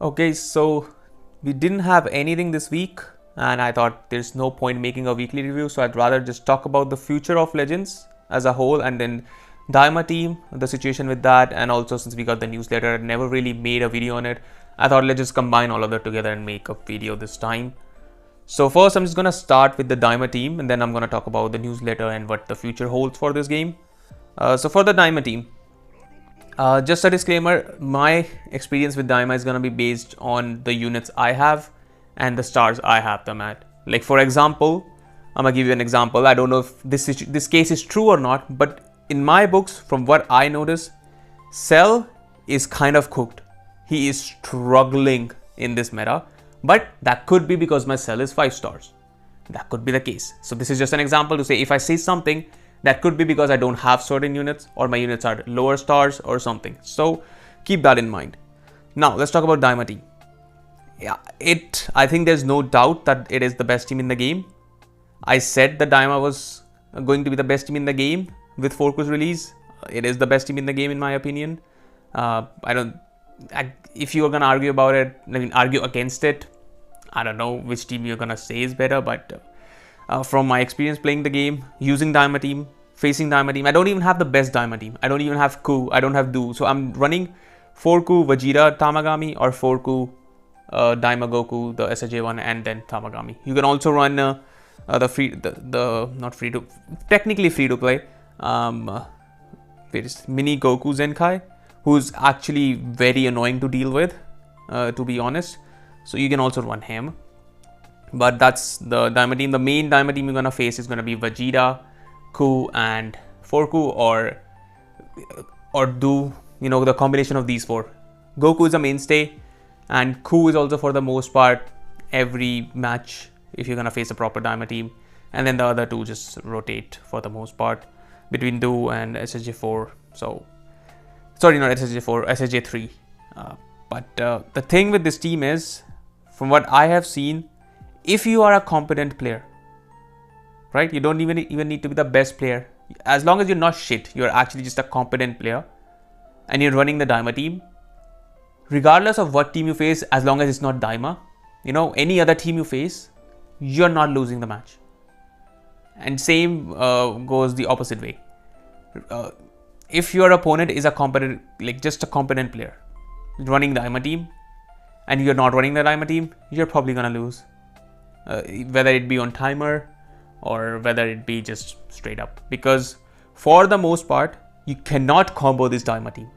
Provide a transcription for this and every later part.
Okay, so we didn't have anything this week, and I thought there's no point making a weekly review, so I'd rather just talk about the future of Legends as a whole and then Daima team, the situation with that, and also since we got the newsletter, I never really made a video on it. I thought let's just combine all of that together and make a video this time. So first, I'm just gonna start with the Daima team, and then I'm gonna talk about the newsletter and what the future holds for this game. So for the Daima team, just a disclaimer, my experience with Daima is going to be based on the units I have and the stars I have them at. Like for example, I'm going to give you an example. I don't know if this case is true or not, but in my books, from what I notice, Cell is kind of cooked. He is struggling in this meta, but that could be because my Cell is 5 stars. That could be the case. So this is just an example to say if I say something, that could be because I don't have certain units or my units are lower stars or something. So keep that in mind. Now let's talk about Daima team. Yeah, I think there's no doubt that it is the best team in the game. I said that Daima was going to be the best team in the game with Forku's release. It is the best team in the game in my opinion. If you are gonna argue about it, I mean argue against it, I don't know which team you're gonna say is better, but from my experience playing the game, using Daima team, facing Daima team, I don't even have the best Daima team. I don't even have Ku, I don't have Du. So I'm running 4Ku Vegeta Tamagami or 4Ku Daima Goku, the SJ one, and then Tamagami. You can also run technically free to play Mini Goku Zenkai, who's actually very annoying to deal with, to be honest. So you can also run him. But that's the Daima team. The main Daima team you're gonna face is gonna be Vegeta, Ku, and 4Ku or Du. You know, the combination of these four. Goku is a mainstay, and Ku is also for the most part every match if you're gonna face a proper Daima team. And then the other two just rotate for the most part between Du and SSJ4. So, sorry, not SSJ4, SSJ3. But the thing with this team is, from what I have seen, if you are a competent player, right, you don't even need to be the best player. As long as you're not shit, you're actually just a competent player and you're running the Daima team, regardless of what team you face, as long as it's not Daima, you know, any other team you face, you're not losing the match. And same goes the opposite way. If your opponent is a competent, like just a competent player running the Daima team, and you're not running the Daima team, you're probably gonna lose. Whether it be on timer or whether it be just straight up, because for the most part you cannot combo this Daima team.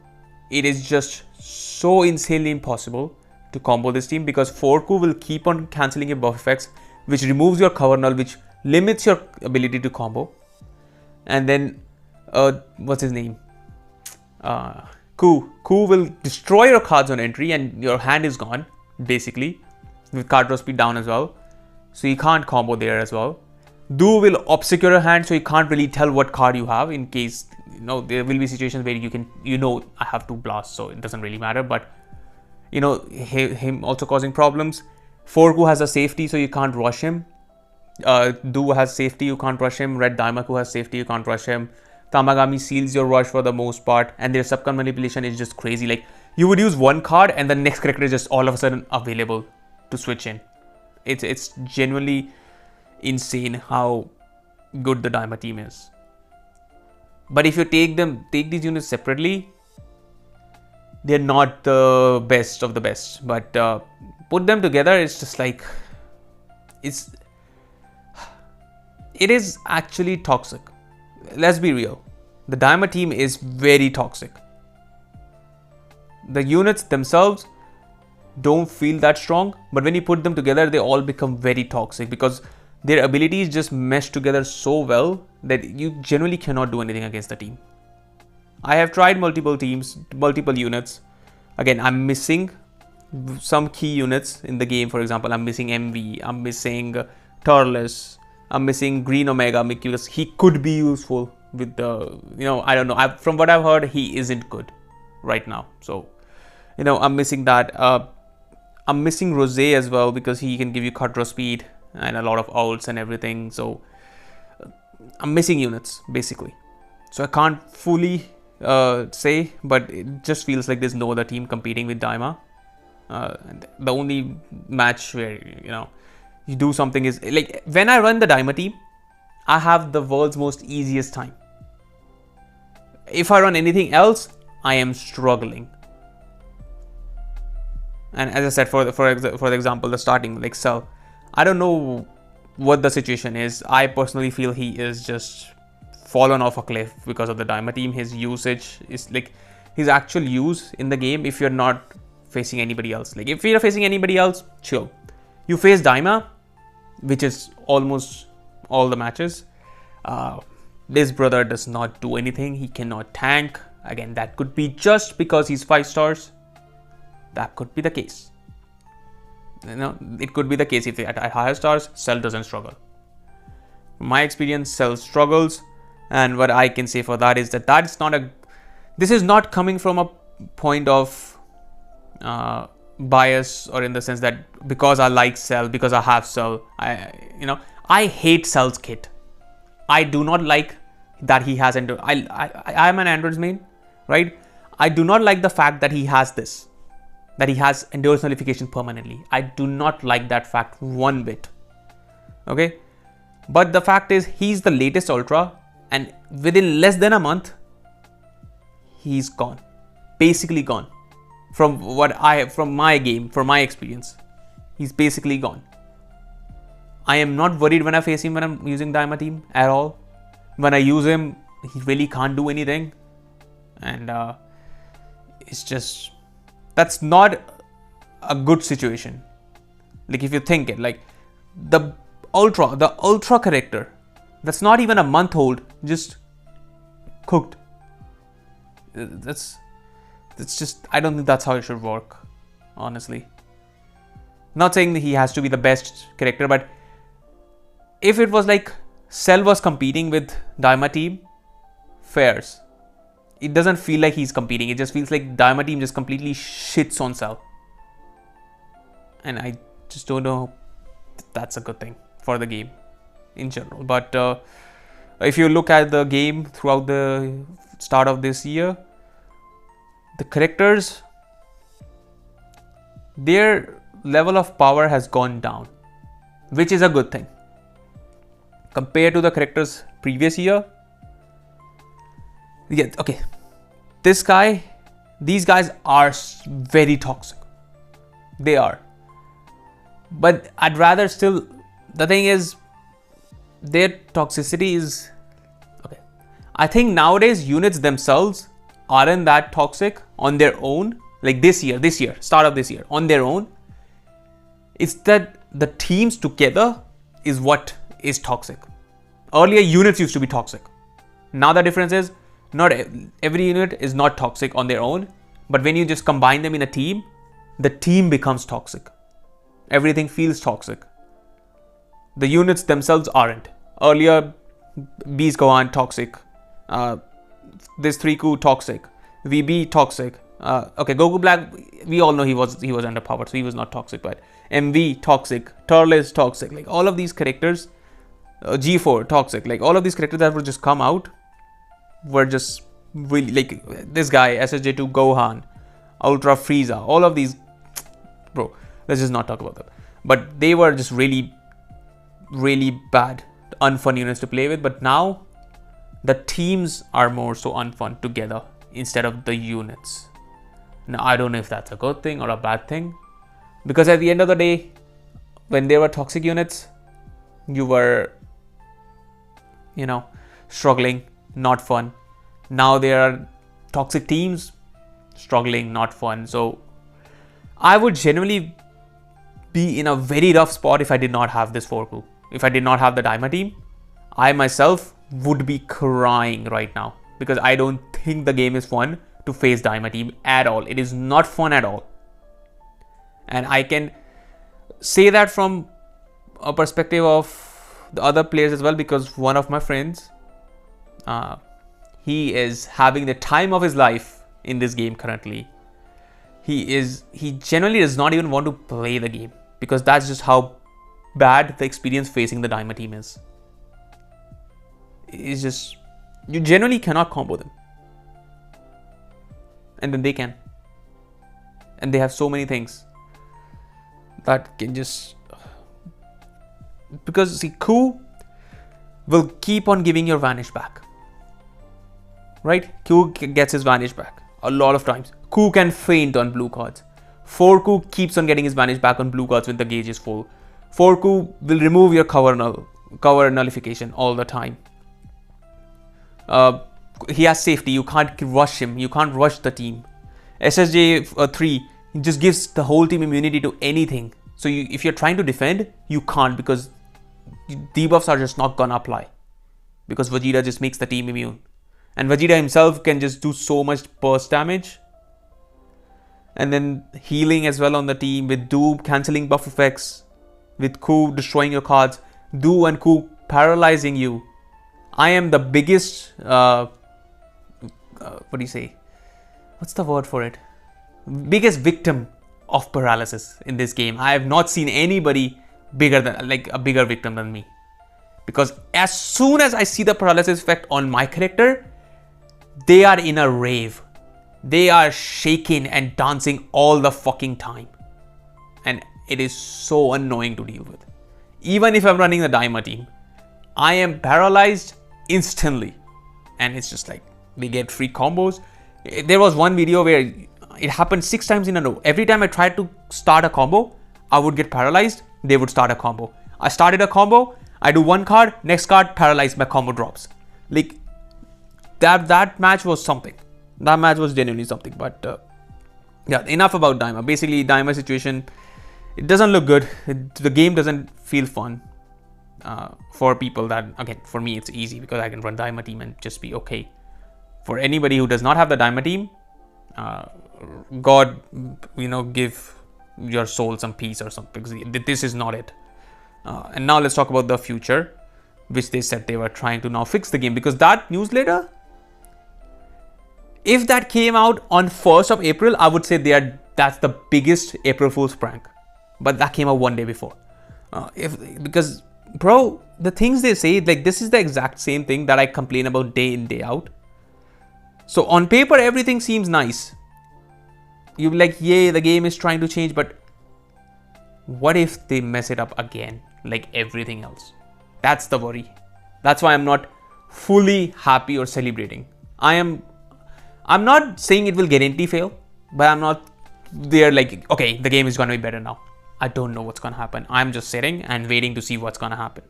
It is just so insanely impossible to combo this team because 4Ku will keep on cancelling your buff effects, which removes your cover null, which limits your ability to combo. And then what's his name, Ku will destroy your cards on entry and your hand is gone basically, with card draw speed down as well. So you can't combo there as well. Du will obscure your hand, so you can't really tell what card you have in case, you know, there will be situations where you can, you know, I have 2 blasts, so it doesn't really matter. But, you know, him also causing problems. 4Ku has a safety, so you can't rush him. Du has safety, you can't rush him. Red Daimaku has safety, you can't rush him. Tamagami seals your rush for the most part, and their subcon manipulation is just crazy. Like, you would use one card and the next character is just all of a sudden available to switch in. It's genuinely insane how good the Daima team is. But if you take these units separately, they're not the best of the best. But put them together, it's just like it is actually toxic. Let's be real. The Daima team is very toxic. The units themselves don't feel that strong, but when you put them together, they all become very toxic because their abilities just mesh together so well that you generally cannot do anything against the team. I have tried multiple teams, multiple units. Again, I'm missing some key units in the game. For example, I'm missing MV, I'm missing Turles, I'm missing Green Omega because he could be useful with the, you know, I don't know. From what I've heard, he isn't good right now. So, you know, I'm missing that. I'm missing Rose as well because he can give you cut draw speed and a lot of ults and everything. So I'm missing units basically. So I can't fully say, but it just feels like there's no other team competing with Daima. The only match where you do something is like when I run the Daima team, I have the world's most easiest time. If I run anything else, I am struggling. And as I said, for the example, the starting like Cell, I don't know what the situation is. I personally feel he is just fallen off a cliff because of the Daima team. His usage is like his actual use in the game. If you're not facing anybody else, like if you're facing anybody else, chill. You face Daima, which is almost all the matches. This brother does not do anything. He cannot tank. Again, that could be just because he's 5 stars. That could be the case. It could be the case if they at higher stars, Cell doesn't struggle. From my experience, Cell struggles, and what I can say for that is that this is not coming from a point of bias, or in the sense that because I like Cell, because I have Cell, I hate Cell's kit. I do not like that he has I am an Android's main, right? I do not like the fact that he has this. That he has endurance nullification permanently. I do not like that fact one bit. Okay? But the fact is, he's the latest Ultra, and within less than a month, he's gone. Basically gone. From my game, from my experience, he's basically gone. I am not worried when I face him when I'm using Daima team at all. When I use him, he really can't do anything. And it's just... That's not a good situation. Like if you think it, like the Ultra character, that's not even a month old, just cooked. That's just, I don't think that's how it should work, honestly. Not saying that he has to be the best character, but if it was like Cell was competing with Daima team, fairs. It doesn't feel like he's competing. It just feels like Daima team just completely shits on Cell. And I just don't know if that's a good thing for the game in general. But if you look at the game throughout the start of this year, the characters, their level of power has gone down, which is a good thing. Compared to the characters previous year, yeah, okay. These guys are very toxic. They are. But I'd rather still, the thing is, their toxicity is, okay. I think nowadays units themselves aren't that toxic on their own. Like this year, start of this year, on their own. It's that the teams together is what is toxic. Earlier units used to be toxic. Now the difference is, not every unit is not toxic on their own, but when you just combine them in a team, the team becomes toxic. Everything feels toxic. The units themselves aren't. Earlier, Beast Gohan toxic. This 3Ku toxic. VB toxic. Okay, Goku Black, we all know he was underpowered, so he was not toxic, but MV toxic. Turles toxic. Like all of these characters, G4 toxic. Like all of these characters that would just come out were just really, like this guy, SSJ2 Gohan, Ultra Frieza, all of these, bro, let's just not talk about them. But they were just really, really bad, unfun units to play with. But now, the teams are more so unfun together instead of the units. Now, I don't know if that's a good thing or a bad thing. Because at the end of the day, when there were toxic units, you were, struggling, not fun. Now there are toxic teams, struggling, not fun. So I would genuinely be in a very rough spot if I did not have this 4Ku. If I did not have the Daima team, I myself would be crying right now, because I don't think the game is fun to face Daima team at all. It is not fun at all. And I can say that from a perspective of the other players as well, because one of my friends, he is having the time of his life in this game currently. He generally does not even want to play the game, because that's just how bad the experience facing the Daima team is. It's just, you generally cannot combo them. And then they can. And they have so many things. that can just... Because see, Ku will keep on giving your vanish back. Right? Ku gets his vanish back a lot of times. Ku can faint on blue cards. 4 Ku keeps on getting his vanish back on blue cards when the gauge is full. 4 Ku will remove your cover nullification all the time. He has safety. You can't rush him. You can't rush the team. SSJ 3 just gives the whole team immunity to anything. So if you're trying to defend, you can't, because debuffs are just not gonna apply, because Vegeta just makes the team immune, and Vegeta himself can just do so much burst damage. And then healing as well on the team with Do cancelling buff effects, with Ku destroying your cards, Do and Ku paralyzing you. I am the biggest what do you say? What's the word for it? Biggest victim of paralysis in this game. I have not seen anybody bigger than, like, a bigger victim than me. Because as soon as I see the paralysis effect on my character, they are in a rave. They are shaking and dancing all the fucking time. And it is so annoying to deal with. Even if I'm running the Daima team, I am paralyzed instantly. And it's just like, they get free combos. There was one video where it happened 6 times in a row. Every time I tried to start a combo, I would get paralyzed. They would start a combo. I started a combo. I do one card. Next card, paralyzed. My combo drops. Like, that match was something. That match was genuinely something. But yeah, enough about Daima. Basically, Daima situation, it doesn't look good. The game doesn't feel fun for people that, again, for me, it's easy because I can run Daima team and just be okay. For anybody who does not have the Daima team, God, give your soul some peace or something. Because this is not it. And now let's talk about the future, which they said they were trying to now fix the game. Because that newsletter, if that came out on 1st of April, I would say that's the biggest April Fool's prank. But that came out one day before. Because, bro, the things they say, like, this is the exact same thing that I complain about day in, day out. So on paper, everything seems nice. You're like, yay, the game is trying to change, but what if they mess it up again, like everything else? That's the worry. That's why I'm not fully happy or celebrating. I'm not saying it will guarantee fail, but I'm not there like, okay, the game is going to be better now. I don't know what's going to happen. I'm just sitting and waiting to see what's going to happen.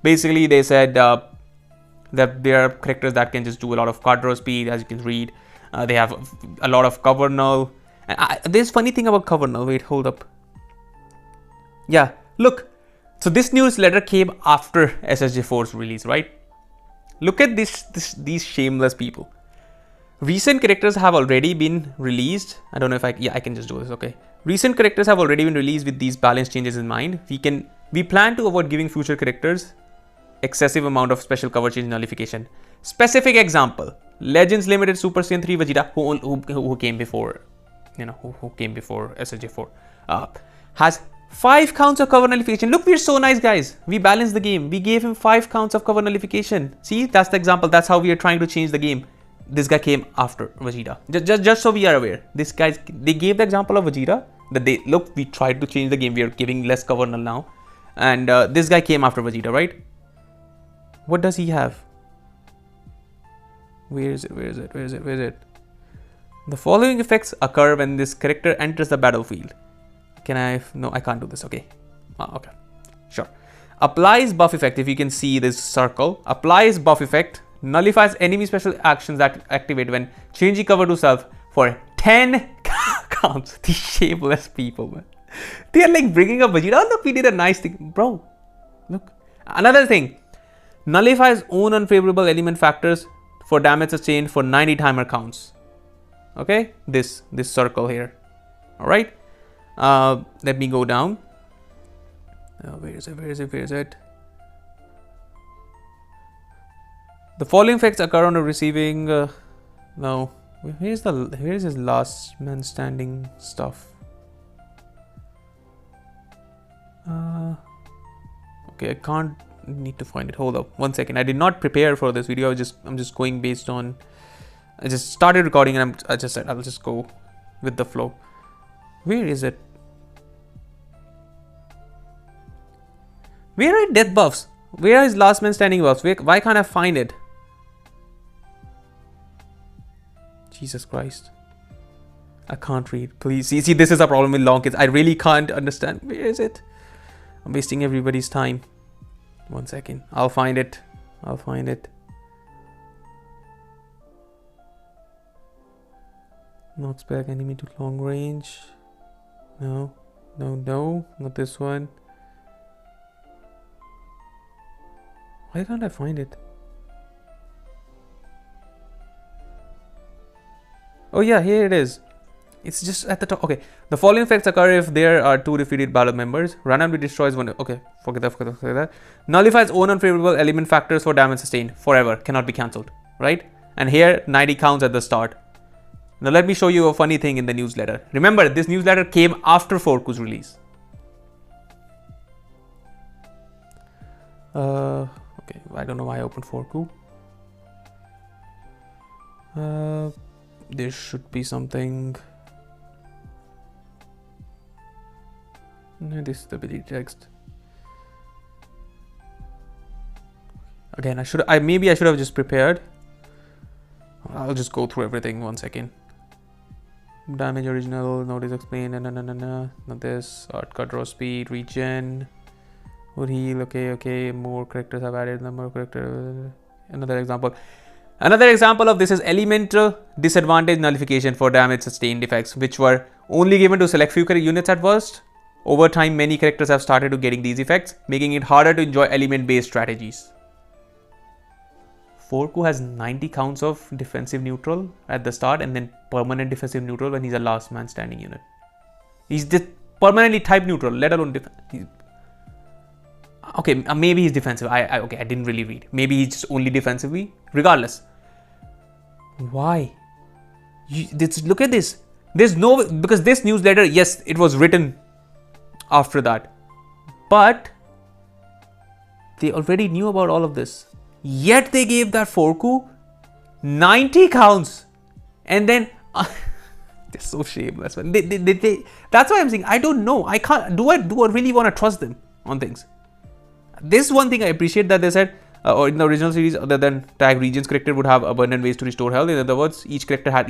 Basically, they said that there are characters that can just do a lot of card draw speed, as you can read. They have a lot of cover null. And there's funny thing about cover null. Wait, hold up. Yeah, look. So this newsletter came after SSJ4's release, right? Look at these shameless people. Recent characters have already been released. I don't know if I can just do this. Okay. Recent characters have already been released with these balance changes in mind. We plan to avoid giving future characters excessive amount of special cover change nullification. Specific example: Legends Limited Super Saiyan 3 Vegeta, who came before, who came before SSJ4, has 5 counts of cover nullification. Look, we're so nice, guys. We balanced the game. We gave him 5 counts of cover nullification. See, that's the example. That's how we are trying to change the game. This guy came after Vegeta. Just so we are aware. They gave the example of Vegeta. Look, we tried to change the game. We are giving less cover null now. And this guy came after Vegeta, right? What does he have? Where is it? The following effects occur when this character enters the battlefield. No, I can't do this. Okay. Okay. Sure. Applies buff effect. If you can see this circle. Applies buff effect. Nullifies enemy special actions that activate when changing cover to self for 10 counts. These shameless people, man. They are like bringing up Vegeta. Oh, look, we did a nice thing. Bro, look. Another thing. Nullifies own unfavorable element factors for damage sustained for 90 timer counts. Okay, this circle here. All right. Let me go down. Where is it? The following effects occur on receiving. No, where is his last man standing stuff? Okay, I can't. Need to find it. Hold up, 1 second. I did not prepare for this video. I'm just going based on. I just started recording and I just said I'll just go with the flow. Where is it? Where are death buffs? Where is last man standing buffs? Why can't I find it? Jesus Christ. I can't read. Please. See, this is a problem with long kids. I really can't understand. Where is it? I'm wasting everybody's time. 1 second. I'll find it. Knocks back enemy to long range. No. Not this one. Why can't I find it? Oh yeah, here it is. It's just at the top. Okay. The following effects occur if there are 2 defeated battle members. Randomly destroys one. Okay. Forget that. Nullifies own unfavorable element factors for damage sustained. Forever. Cannot be cancelled. Right? And here 90 counts at the start. Now let me show you a funny thing in the newsletter. Remember, this newsletter came after Forku's release. Okay. I don't know why I opened Forku. There should be something. No, this is the ability text. Again, maybe I should have just prepared. I'll just go through everything. 1 second. Damage original, notice explain, not this. Art cut, draw speed, regen, would heal. Okay. More characters have added, number of characters. Another example of this is element disadvantage nullification for damage sustained effects, which were only given to select few units at first. Over time, many characters have started to getting these effects, making it harder to enjoy element-based strategies. Forku has 90 counts of defensive neutral at the start and then permanent defensive neutral when he's a last man standing unit. He's permanently type neutral, let alone okay, maybe he's defensive. I didn't really read. Maybe he's just only defensively. Regardless. Why? Look at this. Because this newsletter, yes, it was written after that. But they already knew about all of this. Yet they gave that Forku 90 counts. And then they're so shameless. That's why I'm saying I don't know. I can't. Do I really want to trust them on things? This one thing I appreciate that they said, or in the original series, other than tag regions, character would have abundant ways to restore health. In other words, each character had,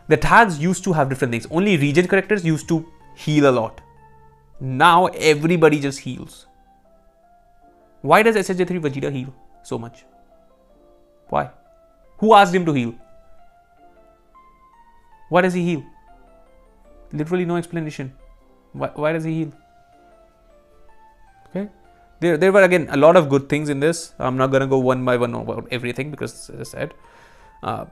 the tags used to have different things. Only region characters used to heal a lot. Now everybody just heals. Why does SSJ3 Vegeta heal so much? Why? Who asked him to heal? Why does he heal? Literally no explanation. Why does he heal? Okay. There were again a lot of good things in this. I'm not gonna go one by one about everything because, as I said, I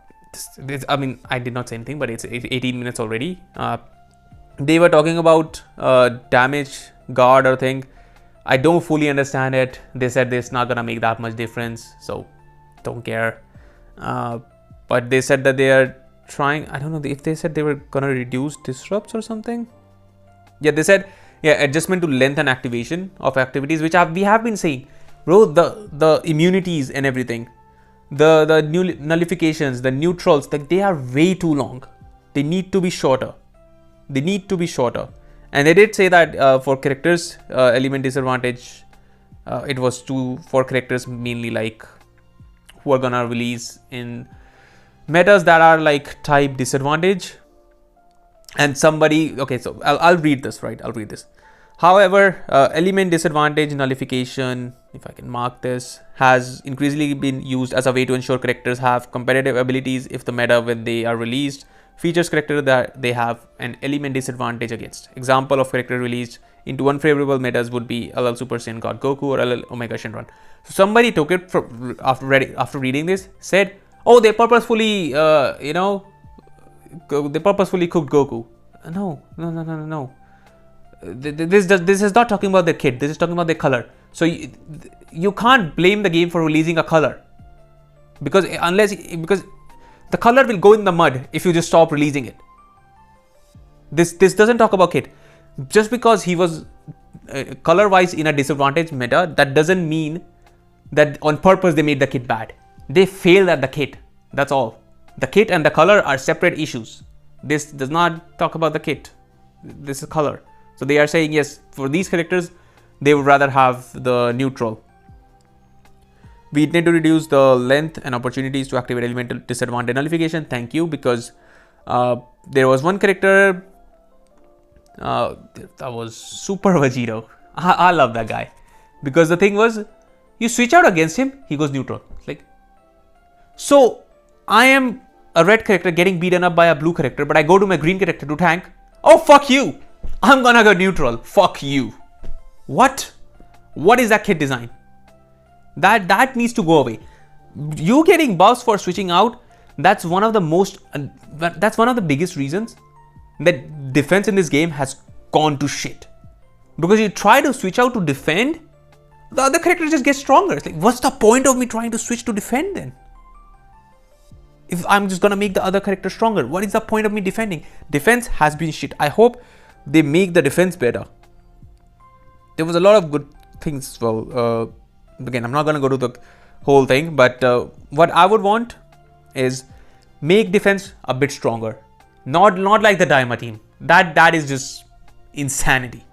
did not say anything, but it's 18 minutes already. They were talking about damage guard or thing. I don't fully understand it. They said it's not gonna make that much difference, so don't care. But they said that they are trying. I don't know if they said they were gonna reduce disrupts or something. Yeah, they said. Yeah, adjustment to length and activation of activities, which we have been saying, bro. The immunities and everything, the new nullifications, the neutrals, like they are way too long. They need to be shorter. And they did say that for characters, element disadvantage, it was for characters mainly like who are gonna release in metas that are like type disadvantage. And somebody, okay, so I'll read this, right? I'll read this. However, element disadvantage nullification, if I can mark this, has increasingly been used as a way to ensure characters have competitive abilities if the meta when they are released features character that they have an element disadvantage against. Example of character released into unfavorable metas would be LL Super Saiyan God Goku or LL Omega Shenron. So somebody took it after reading this, said, oh, they purposefully, they purposefully cooked Goku. No. This is not talking about the kid. This is talking about the color. So you can't blame the game for releasing a color because the color will go in the mud if you just stop releasing it. This doesn't talk about kid. Just because he was color wise in a disadvantaged meta, that doesn't mean that on purpose they made the kit bad. They failed at the kit. That's all. The kit and the color are separate issues. This does not talk about the kit. This is color. So they are saying, yes, for these characters, they would rather have the neutral. We need to reduce the length and opportunities to activate elemental disadvantage nullification. Thank you, because there was one character that was Super Vegito. I love that guy, because the thing was, you switch out against him, he goes neutral. Like, so I am a red character getting beaten up by a blue character, but I go to my green character to tank. Oh, fuck you! I'm gonna go neutral. Fuck you. What? What is that kid design? That needs to go away. You getting buffs for switching out, that's one of the biggest reasons that defense in this game has gone to shit. Because you try to switch out to defend, the other character just gets stronger. It's like, what's the point of me trying to switch to defend then? If I'm just gonna make the other character stronger, what is the point of me defending? Defense has been shit. I hope they make the defense better. There was a lot of good things. Well, again, I'm not gonna go to the whole thing, but what I would want is make defense a bit stronger. Not like the Daima team. That is just insanity.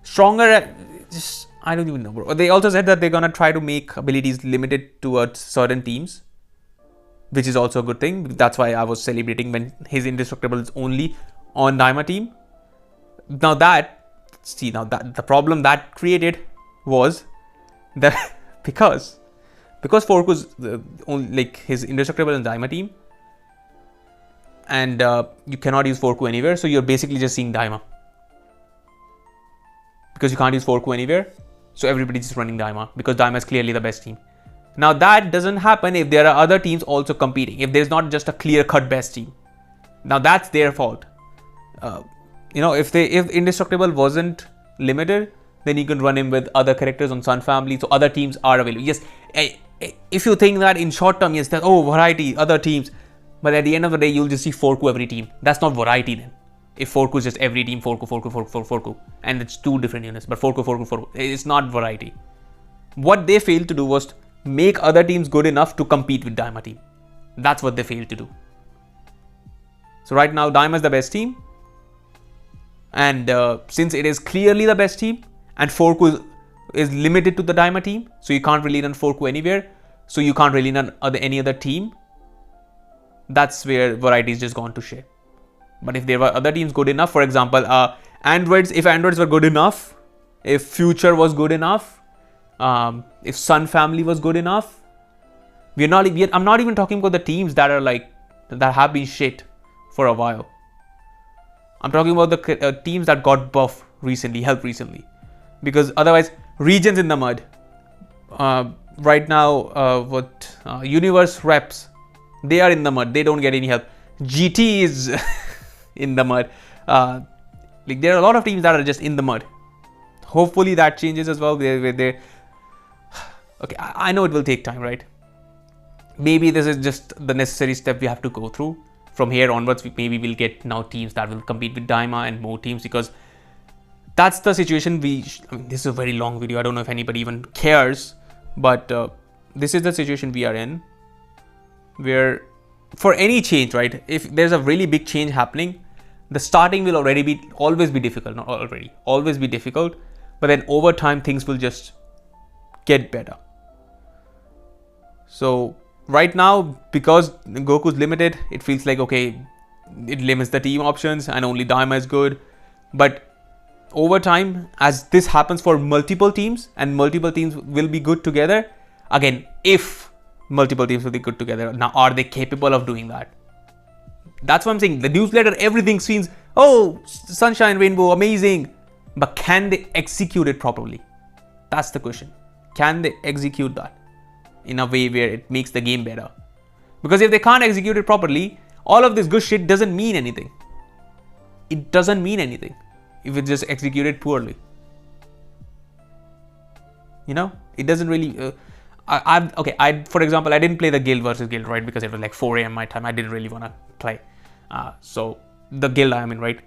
Stronger, just I don't even know, bro. They also said that they're gonna try to make abilities limited to certain teams, which is also a good thing. That's why I was celebrating when his indestructible is only on Daima team. Now that the problem that created was that because Forku's only like his indestructible in Daima team, and you cannot use Forku anywhere, so you're basically just seeing Daima. Because you can't use Forku anywhere, so everybody's just running Daima, because Daima is clearly the best team. Now that doesn't happen if there are other teams also competing, if there's not just a clear-cut best team. Now that's their fault. If Indestructible wasn't limited, then you can run him with other characters on Sun Family, so other teams are available. Yes, if you think that in short term, yes, that variety, other teams, but at the end of the day, you'll just see Forku every team. That's not variety then. If Forku is just every team, Forku, and it's two different units, but Forku, it's not variety. What they failed to do was make other teams good enough to compete with Daima team. That's what they failed to do. So right now, Daima is the best team, and since it is clearly the best team, and Forku is limited to the Daima team, so you can't really run Forku anywhere, so you can't really run any other team. That's where variety is just gone to shit. But if there were other teams good enough, for example, if androids were good enough, if Future was good enough, if Sun Family was good enough, I'm not even talking about the teams that have been shit for a while. I'm talking about the teams that got buff recently, help recently. Because otherwise, regions in the mud. Right now, Universe reps, they are in the mud. They don't get any help. GT is in the mud. There are a lot of teams that are just in the mud. Hopefully that changes as well. Okay, I know it will take time, right? Maybe this is just the necessary step we have to go through. From here onwards, maybe we'll get now teams that will compete with Daima and more teams, because that's the situation this is a very long video. I don't know if anybody even cares, but this is the situation we are in, where for any change, right? If there's a really big change happening, the starting will always be difficult, but then over time things will just get better. So right now, because Goku's limited, it feels like, okay, it limits the team options and only Daima is good. But over time, as this happens for multiple teams, and multiple teams will be good together, again, if multiple teams will be good together, now are they capable of doing that? That's what I'm saying. The newsletter, everything seems, sunshine, rainbow, amazing. But can they execute it properly? That's the question. Can they execute that in a way where it makes the game better? Because if they can't execute it properly, all of this good shit doesn't mean anything. It doesn't mean anything if it's just executed poorly. It doesn't really... for example, I didn't play the guild versus guild, right? Because it was like 4 a.m. my time. I didn't really want to play. So the guild I am in, right?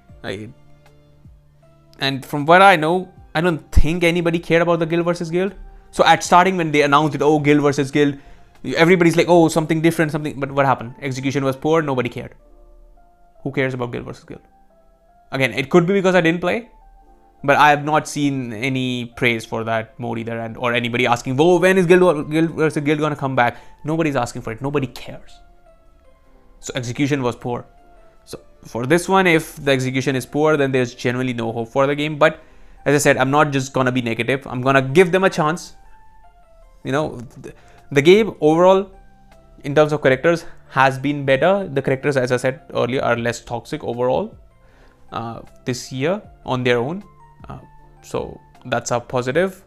And from what I know, I don't think anybody cared about the guild versus guild. So at starting, when they announced it, guild versus guild, everybody's like, something different, something. But what happened? Execution was poor. Nobody cared. Who cares about guild versus guild? Again, it could be because I didn't play. But I have not seen any praise for that mode either, and or anybody asking, "Whoa, when is Guild versus Guild gonna come back?" Nobody's asking for it. Nobody cares. So execution was poor. So for this one, if the execution is poor, then there's generally no hope for the game. But as I said, I'm not just gonna be negative. I'm gonna give them a chance. You know, the game overall, in terms of characters, has been better. The characters, as I said earlier, are less toxic overall this year on their own. So that's a positive.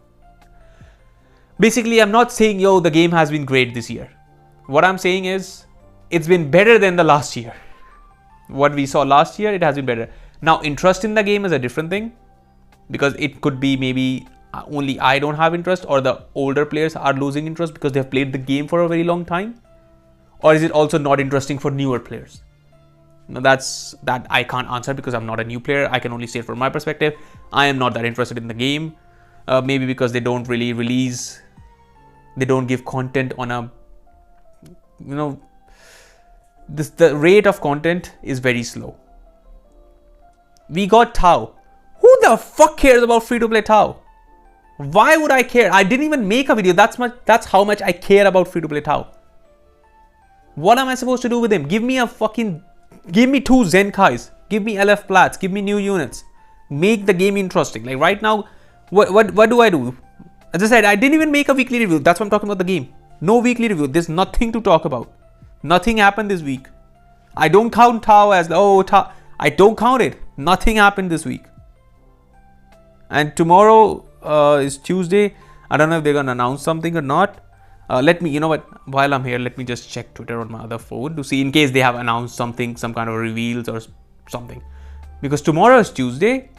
Basically, I'm not saying, yo, the game has been great this year. What I'm saying is, it's been better than the last year. What we saw last year, it has been better. Now, interest in the game is a different thing, because it could be maybe only I don't have interest, or the older players are losing interest because they've played the game for a very long time. Or is it also not interesting for newer players? Now that I can't answer because I'm not a new player. I can only say it from my perspective. I am not that interested in the game. Maybe because they don't really release, they don't give content on a, you know, the rate of content is very slow. We got Tau. Who the fuck cares about free-to-play Tau? Why would I care? I didn't even make a video. That's how much I care about free-to-play Tau. What am I supposed to do with him? Give me two Zenkais. Give me LF plats. Give me new units. Make the game interesting. Like right now, what do I do? As I said, I didn't even make a weekly review. That's what I'm talking about the game. No weekly review. There's nothing to talk about. Nothing happened this week. I don't count Tau as, Tau. I don't count it. Nothing happened this week. And tomorrow is Tuesday. I don't know if they're going to announce something or not. You know what, while I'm here, let me just check Twitter on my other phone to see in case they have announced something, some kind of reveals or something. Because tomorrow is Tuesday.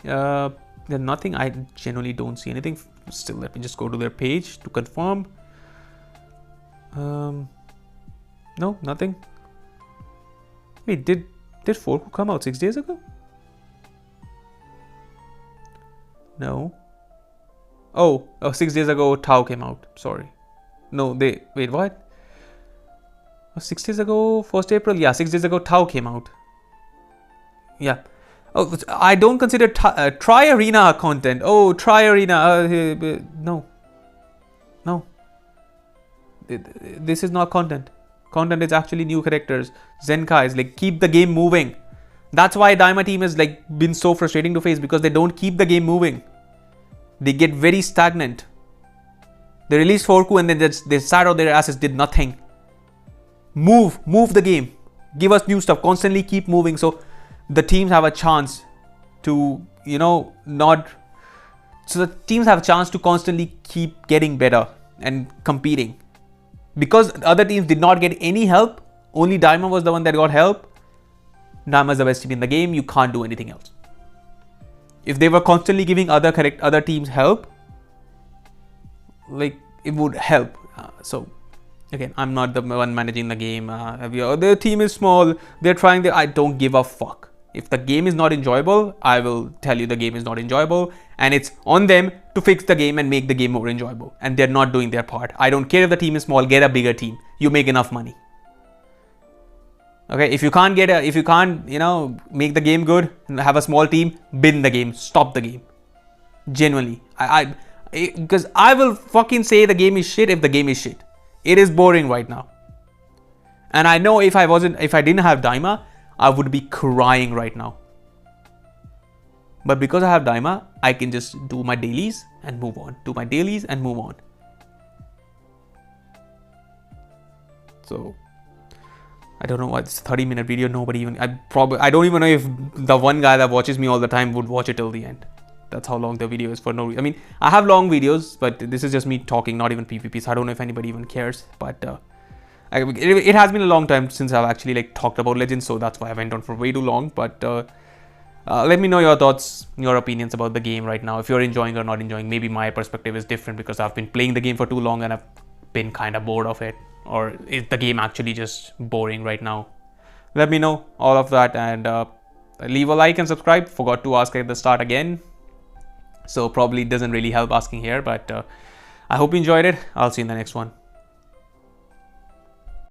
There's nothing. I generally don't see anything. Still, let me just go to their page to confirm. No, nothing. Wait, did Forku come out 6 days ago? No. Oh, 6 days ago, Tau came out. Sorry. No, wait, what? 6 days ago, 1st April? Yeah, 6 days ago, Tau came out. Yeah. Oh, I don't consider Try Arena content. Oh, Try Arena. No. No. This is not content. Content is actually new characters. Zenkais, like, keep the game moving. That's why Daima team has, like, been so frustrating to face, because they don't keep the game moving. They get very stagnant. They released Forku and then they sat on their asses, did nothing. Move the game. Give us new stuff. Constantly keep moving so the teams have a chance to, so the teams have a chance to constantly keep getting better and competing. Because other teams did not get any help, only Daima was the one that got help. Daima is the best team in the game. You can't do anything else. If they were constantly giving other teams help, like, it would help. So again, I'm not the one managing the game. Their team is small. They're trying. I don't give a fuck. If the game is not enjoyable, I will tell you the game is not enjoyable, and it's on them to fix the game and make the game more enjoyable. And they're not doing their part. I don't care if the team is small. Get a bigger team. You make enough money. Okay, if you can't make the game good and have a small team, bin the game, stop the game. Genuinely. Because I will fucking say the game is shit if the game is shit. It is boring right now. And I know if I didn't have Daima, I would be crying right now. But because I have Daima, I can just do my dailies and move on. Do my dailies and move on. So I don't know what, it's a 30-minute video. I don't even know if the one guy that watches me all the time would watch it till the end. That's how long the video is for no reason. I mean, I have long videos, but this is just me talking, not even PvP. So I don't know if anybody even cares. But it has been a long time since I've actually talked about Legends, so that's why I went on for way too long. But let me know your thoughts, your opinions about the game right now. If you're enjoying or not enjoying, maybe my perspective is different because I've been playing the game for too long and I've been kind of bored of it. Or is the game actually just boring right now? Let me know all of that, and leave a like and subscribe. Forgot to ask at the start again, so probably it doesn't really help asking here, but I hope you enjoyed it. I'll see you in the next one.